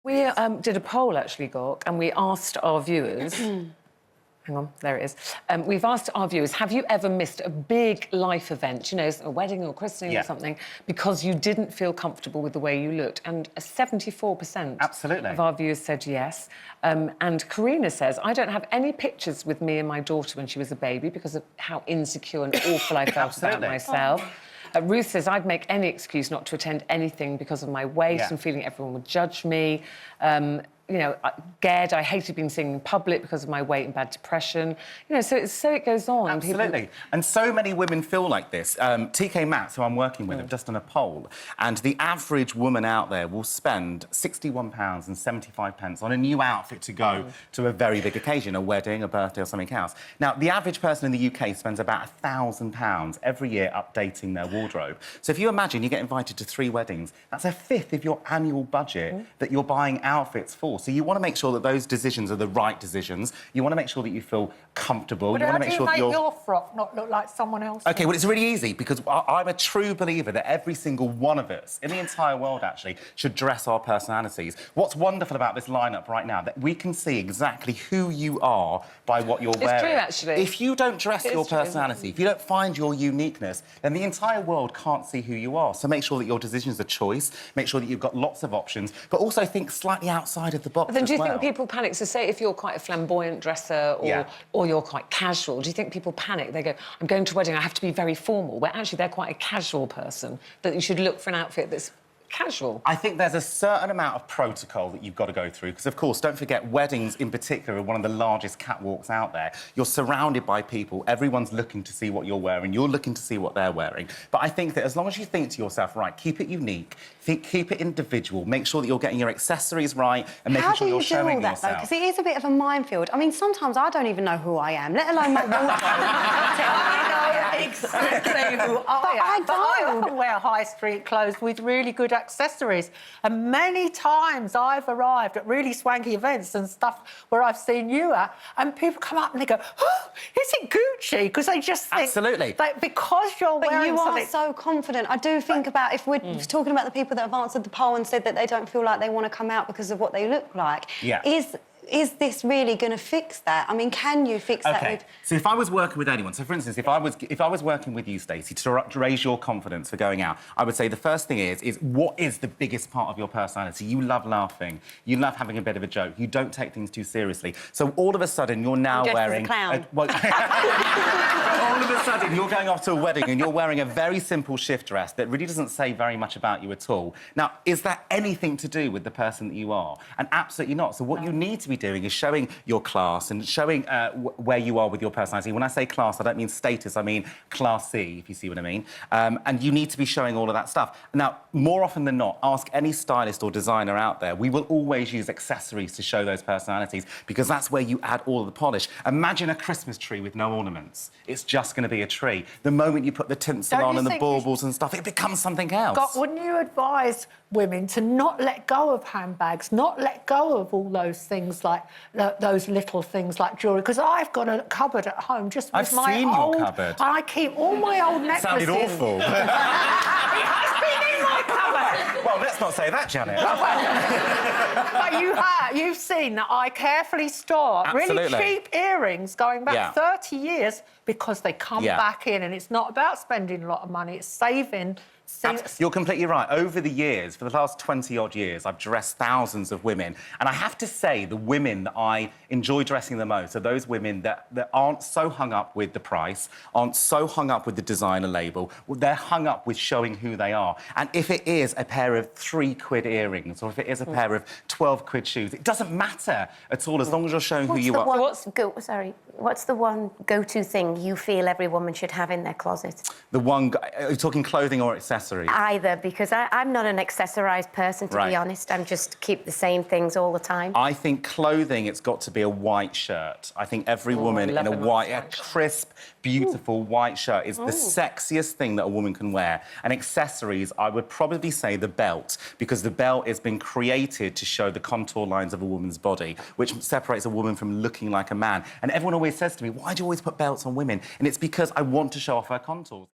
We did a poll, actually, Gok, and we asked our viewers... Hang on, there it is. We've asked our viewers, have you ever missed a big life event, you know, a wedding or christening or something, because you didn't feel comfortable with the way you looked? And 74% of our viewers said yes. And Karina says, I don't have any pictures with me and my daughter when she was a baby because of how insecure and awful I felt about myself. Ruth says, I'd make any excuse not to attend anything because of my weight and feeling everyone would judge me. You know, Ged, I hated being seen in public because of my weight and bad depression. You know, so it goes on. Absolutely. And so many women feel like this. TK Maxx, who I'm working with, have just done a poll, and the average woman out there will spend £61.75 on a new outfit to go to a very big occasion, a wedding, a birthday or something else. Now, the average person in the UK spends about £1,000 every year updating their wardrobe. So if you imagine you get invited to 3 weddings, that's a fifth of your annual budget that you're buying outfits for. So you want to make sure that those decisions are the right decisions. You want to make sure that you feel comfortable. But you want to make sure that your frock not look like someone else's? OK, well, it's really easy, because I'm a true believer that every single one of us, in the entire world, actually, should dress our personalities. What's wonderful about this lineup right now, that we can see exactly who you are by what you're wearing. It's true, actually. If you don't dress your personality, if you don't find your uniqueness, then the entire world can't see who you are. So make sure that your decision's a choice, make sure that you've got lots of options, but also think slightly outside of the box. But then do you think people panic? So say if you're quite a flamboyant dresser or you're quite casual, do you think people panic? They go, I'm going to a wedding, I have to be very formal, where actually they're quite a casual person, that you should look for an outfit that's casual. I think there's a certain amount of protocol that you've got to go through, because, of course, don't forget, weddings in particular are one of the largest catwalks out there. You're surrounded by people, everyone's looking to see what you're wearing, you're looking to see what they're wearing. But I think that as long as you think to yourself, right, keep it unique, keep it individual, make sure that you're getting your accessories right and making sure you're showing yourself. How do you do all that, though? Because it is a bit of a minefield. I mean, sometimes I don't even know who I am, let alone my wardrobe. I know exactly who I am. But I often wear high street clothes with really good accessories. And many times I've arrived at really swanky events and stuff where I've seen you at, and people come up and they go, oh, is it Gucci? Because they just think... That because you're wearing something... But you are so confident. I do think about, if we're talking about the people that have answered the poll and said that they don't feel like they want to come out because of what they look like, is this really going to fix that? I mean, can you fix that with... So if I was working with anyone, so for instance, if I was working with you, Stacey, to raise your confidence for going out, I would say the first thing is what is the biggest part of your personality? You love laughing, you love having a bit of a joke, you don't take things too seriously. So all of a sudden you're now wearing... As a clown. All of a sudden you're going off to a wedding and you're wearing a very simple shift dress that really doesn't say very much about you at all. Now, is that anything to do with the person that you are? And absolutely not. So what you need to be doing is showing your class and showing where you are with your personality. When I say class, I don't mean status, I mean classy, if you see what I mean. And you need to be showing all of that stuff. Now, more often than not, ask any stylist or designer out there. We will always use accessories to show those personalities, because that's where you add all of the polish. Imagine a Christmas tree with no ornaments. It's just going to be a tree. The moment you put the tinsel on and the baubles and stuff, it becomes something else. Gok, wouldn't you advise women to not let go of handbags, not let go of all those things like those little things like jewellery? Because I've got a cupboard at home just with my old... I've seen your cupboard. And I keep all my old necklaces... Sounded awful. It has been in my cupboard! Well, let's not say that, Janet. But you've seen that I carefully store really cheap earrings going back 30 years, because they come back in, and it's not about spending a lot of money, it's saving... You're completely right. Over the years, for the last 20-odd years, I've dressed thousands of women. And I have to say, the women that I enjoy dressing the most are those women that aren't so hung up with the price, aren't so hung up with the designer label. They're hung up with showing who they are. And if it is a pair of £3 earrings, or if it is a pair of 12 quid shoes, it doesn't matter at all, as long as you're showing who you are. What's the one go-to thing you feel every woman should have in their closet? The one... Are you talking clothing or accessories? Either, because I'm not an accessorised person, to be honest. I'm just keep the same things all the time. I think clothing, it's got to be a white shirt. I think every woman in a crisp, beautiful white shirt is the sexiest thing that a woman can wear. And accessories, I would probably say the belt, because the belt has been created to show the contour lines of a woman's body, which separates a woman from looking like a man. And everyone always says to me, why do you always put belts on women? And it's because I want to show off her contours.